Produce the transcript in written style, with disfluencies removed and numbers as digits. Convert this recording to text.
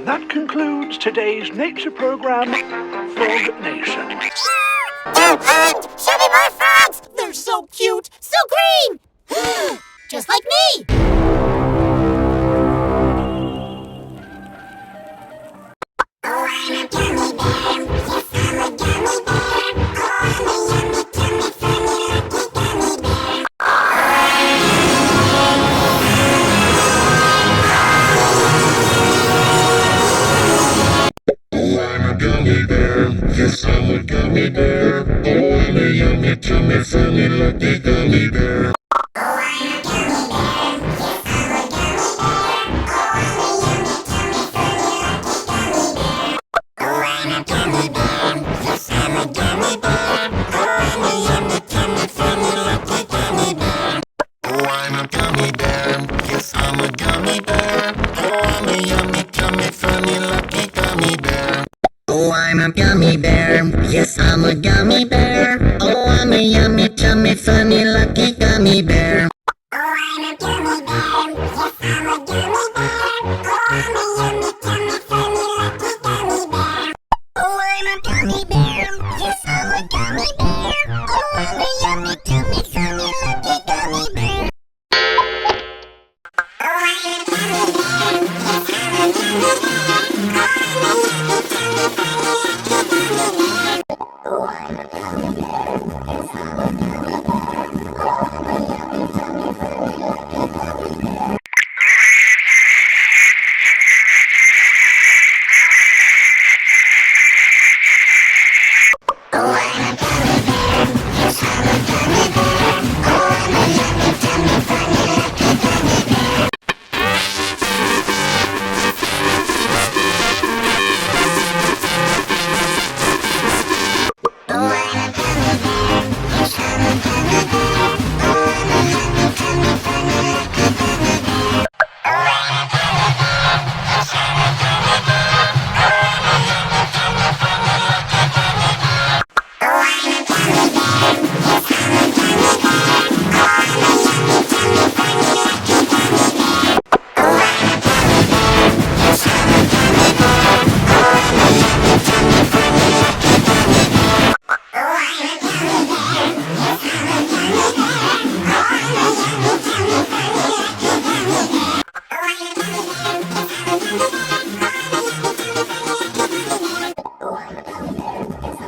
that concludes today's nature program, Frog Nation. Don't hunt! Show me more frogs! They're so cute, so green! Just like me! Oh, I'm a gummy bear. Yes, I'm a gummy bear. Oh, I'm a yummy, tummy, funny, lucky gummy bear. Oh, I'm a gummy bear. Yes, I'm a gummy bear. Oh, I'm a yummy, tummy, funny, lucky gummy bear. Oh, I'm a gummy bear. Yes, I'm a gummy bear. Oh, I'm a yummy, tummy, funny, lucky gummy bear. Oh, I'm a gummy bear. Yes, I'm a gummy bear. Oh, I'm a yummy, tummy, funny, lucky gummy bear. Oh, I'm a gummy bear. Yes, I'm a gummy bear. Oh, I'm a yummy, tummy, funny, lucky gummy bear. Oh, I'm a gummy bear. Yes, I'm a gummy bear. Oh, I'm a yummy, tummy, funny, lucky gummy bear. Oh, I'm a gummy bear.